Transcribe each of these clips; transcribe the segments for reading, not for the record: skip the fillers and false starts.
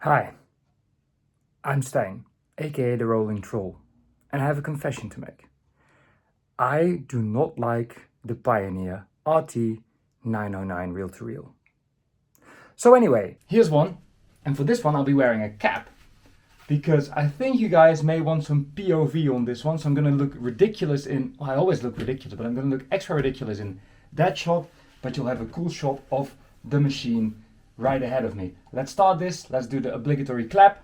Hi, I'm Stijn, aka the Rolling Troll, and I have a confession to make. I do not like the Pioneer RT-909 reel-to-reel. So anyway, here's one, and for this one I'll be wearing a cap, because I think you guys may want some POV on this one, so I'm gonna look ridiculous well, I always look ridiculous, but I'm gonna look extra ridiculous in that shot, but you'll have a cool shot of the machine right ahead of me. Let's start this, let's do the obligatory clap,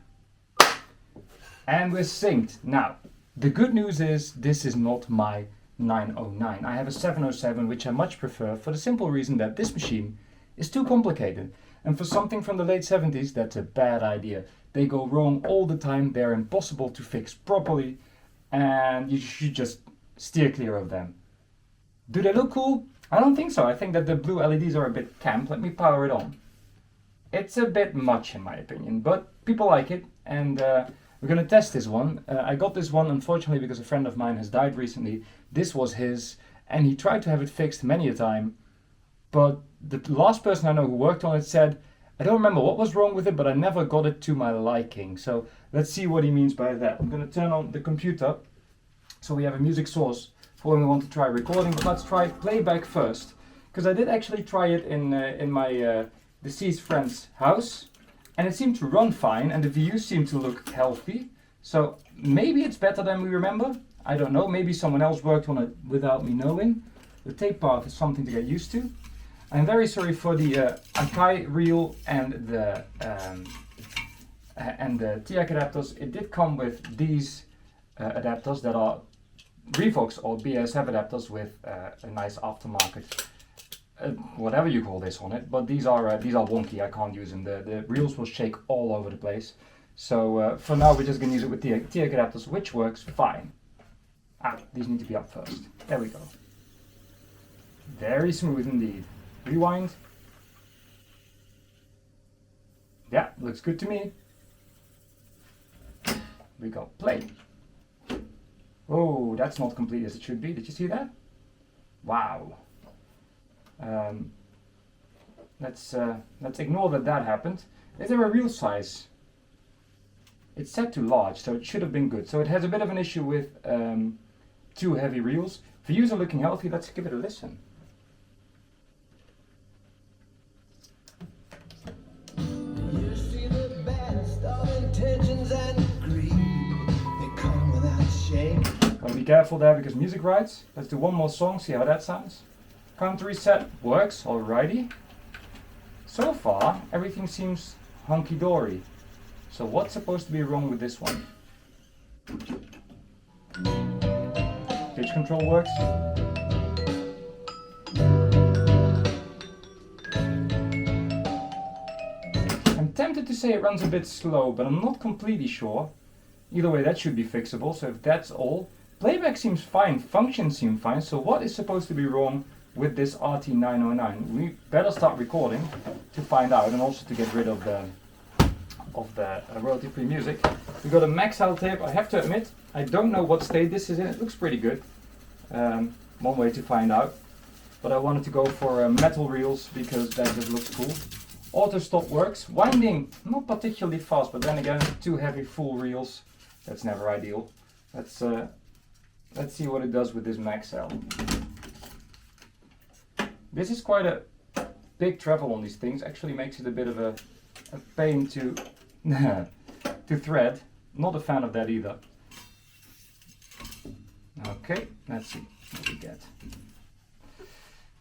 and we're synced. Now, the good news is this is not my 909. I have a 707, which I much prefer for the simple reason that this machine is too complicated. And for something from the late 70s, that's a bad idea. They go wrong all the time, they're impossible to fix properly, and you should just steer clear of them. Do they look cool? I don't think so. I think that the blue LEDs are a bit camp. Let me power it on. It's a bit much in my opinion, but people like it, and we're gonna test this one. I got this one unfortunately because a friend of mine has died recently. This was his, and he tried to have it fixed many a time, but the last person I know who worked on it said, I don't remember what was wrong with it, but I never got it to my liking. So let's see what he means by that. I'm gonna turn on the computer, so we have a music source for when we want to try recording, but let's try playback first, because I did actually try it in my deceased friend's house, and it seemed to run fine, and the views seem to look healthy. So maybe it's better than we remember. I don't know. Maybe someone else worked on it without me knowing. The tape part is something to get used to. I'm very sorry for the Akai reel and the TIAC adapters. It did come with these adapters that are Revox or BASF adapters with a nice aftermarket whatever you call this on it, but these are wonky. I can't use them. The reels will shake all over the place. So for now we're just gonna use it with the TIAC adapters, which works fine. These need to be up first. There we go. Very smooth indeed. Rewind. Yeah, looks good to me. We go play. Oh, that's not complete as it should be. Did you see that? Wow. Let's ignore that happened. Is there a reel size? It's set to large, so it should have been good. So it has a bit of an issue with too heavy reels. Views are looking healthy. Let's give it a listen. You see the best of intentions and greed. They come without shame. Gotta be careful there because music rights. Let's do one more song, see how that sounds. Count reset works, alrighty. So far, everything seems hunky-dory. So what's supposed to be wrong with this one? Pitch control works. I'm tempted to say it runs a bit slow, but I'm not completely sure. Either way, that should be fixable, so if that's all. Playback seems fine, functions seem fine, so what is supposed to be wrong with this RT-909? We better start recording to find out, and also to get rid of the royalty-free music. We got a max out tape. I have to admit, I don't know what state this is in. It looks pretty good. One way to find out. But I wanted to go for metal reels because that just looks cool. Auto stop works. Winding, not particularly fast, but then again, too heavy full reels. That's never ideal. Let's see what it does with this max L. This is quite a big travel on these things. Actually makes it a bit of a pain to to thread. Not a fan of that either. Okay, let's see what we get.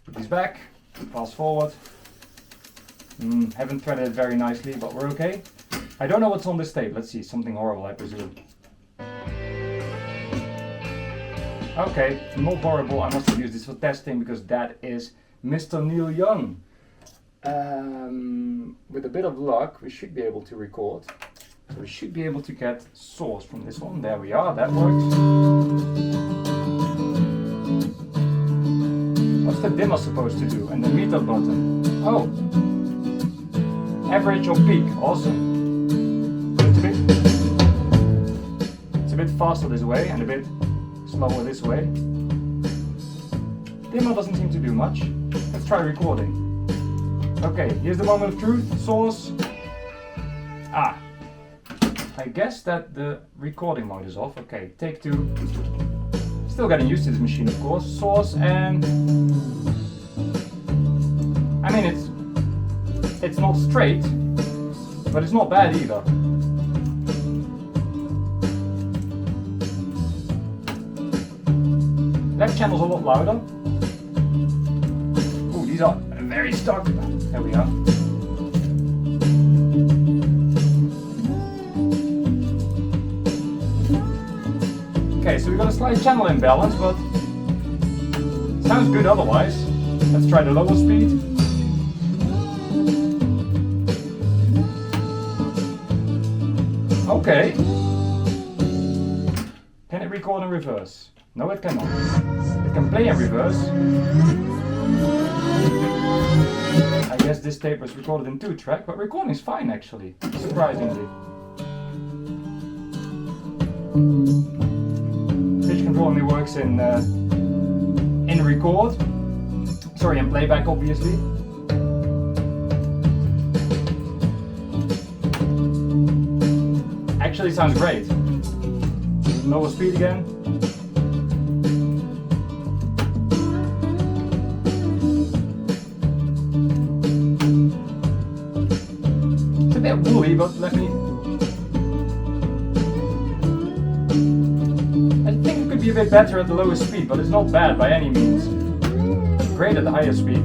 Put these back, fast forward. Haven't threaded it very nicely, but we're okay. I don't know what's on this tape. Let's see, something horrible, I presume. Okay, not horrible. I must have used this for testing because that is Mr. Neil Young. With a bit of luck, we should be able to record. So we should be able to get source from this one. There we are, that works. What's the dimmer supposed to do? And the meter button. Oh! Average or peak, awesome. It's a bit faster this way and a bit slower this way. Dimmer doesn't seem to do much. Let's try recording. Okay, here's the moment of truth. Source. Ah, I guess that the recording mode is off. Okay, take 2. Still getting used to this machine, of course. Source and... I mean, it's not straight, but it's not bad either. Left channel's a lot louder. Ooh, these are very stuck. There we are. Okay, so we got a slight channel imbalance, but sounds good otherwise. Let's try the lower speed. Okay. Can it record in reverse? No, it cannot. It can play in reverse. I guess this tape was recorded in 2-track, but recording is fine actually, surprisingly. Pitch control only works in record. Sorry, in playback obviously. Actually sounds great. Lower speed again. It's a bit woolly, but let me... I think it could be a bit better at the lowest speed, but it's not bad by any means. Great at the higher speed.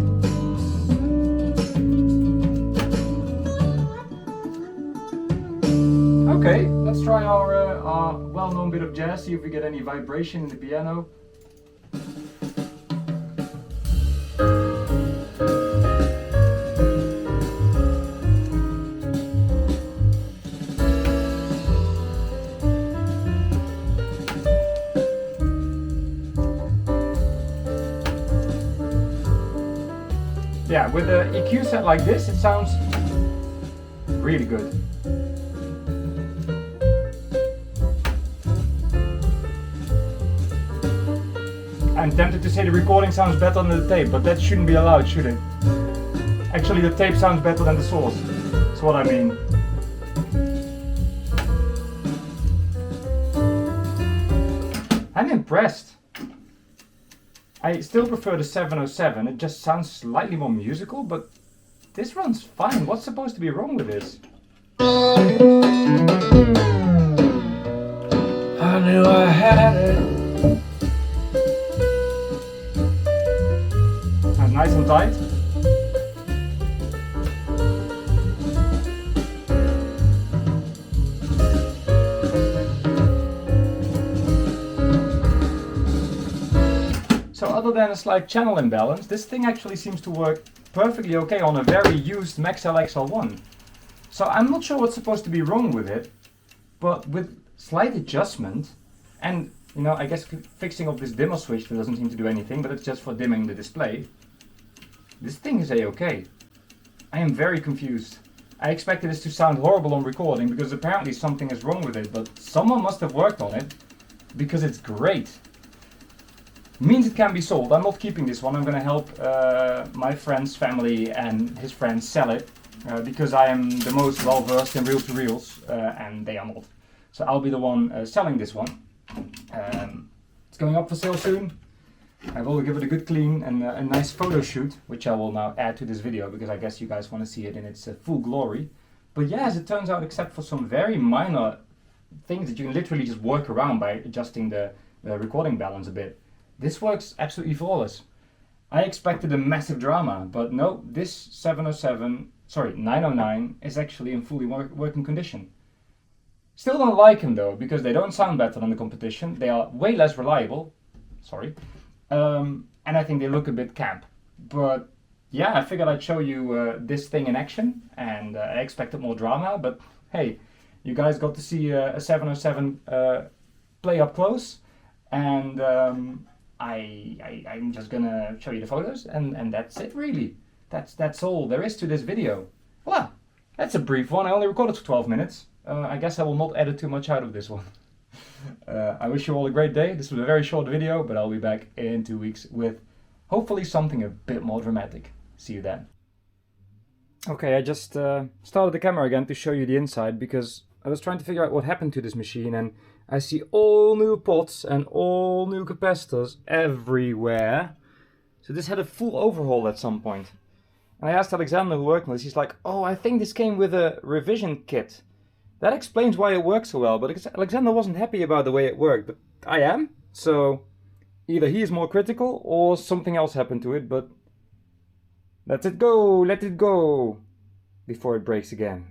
Okay, let's try our well-known bit of jazz, see if we get any vibration in the piano. Yeah, with the EQ set like this, it sounds really good. I'm tempted to say the recording sounds better than the tape, but that shouldn't be allowed, should it? Actually, the tape sounds better than the source. That's what I mean. I'm impressed. I still prefer the 707, it just sounds slightly more musical, but this runs fine. What's supposed to be wrong with this? I knew I had it. Sounds nice and tight. So other than a slight channel imbalance, this thing actually seems to work perfectly okay on a very used Maxell XL1. So I'm not sure what's supposed to be wrong with it, but with slight adjustment, and you know, I guess fixing of this dimmer switch that doesn't seem to do anything, but it's just for dimming the display, this thing is a-okay. I am very confused. I expected this to sound horrible on recording because apparently something is wrong with it, but someone must have worked on it because it's great. Means it can be sold. I'm not keeping this one. I'm going to help my friend's family and his friends sell it because I am the most well versed in reel-to-reels and they are not. So I'll be the one selling this one. It's going up for sale soon. I will give it a good clean and a nice photo shoot, which I will now add to this video because I guess you guys want to see it in its full glory. But yeah, as it turns out, except for some very minor things that you can literally just work around by adjusting the recording balance a bit, this works absolutely flawless. I expected a massive drama, but no, this 909 is actually in fully working condition. Still don't like them though, because they don't sound better than the competition. They are way less reliable, and I think they look a bit camp. But yeah, I figured I'd show you this thing in action, and I expected more drama, but hey, you guys got to see a 707 play up close, and I'm just gonna show you the photos, and that's it really. That's all there is to this video. Well, that's a brief one. I only recorded for 12 minutes. I guess I will not edit too much out of this one. I wish you all a great day. This was a very short video, but I'll be back in 2 weeks with hopefully something a bit more dramatic. See you then. Okay, I just started the camera again to show you the inside because I was trying to figure out what happened to this machine, and I see all new pots and all new capacitors everywhere. So this had a full overhaul at some point. And I asked Alexander who worked on this, he's like, oh, I think this came with a revision kit. That explains why it works so well, but Alexander wasn't happy about the way it worked, but I am. So either he is more critical or something else happened to it, but let it go before it breaks again.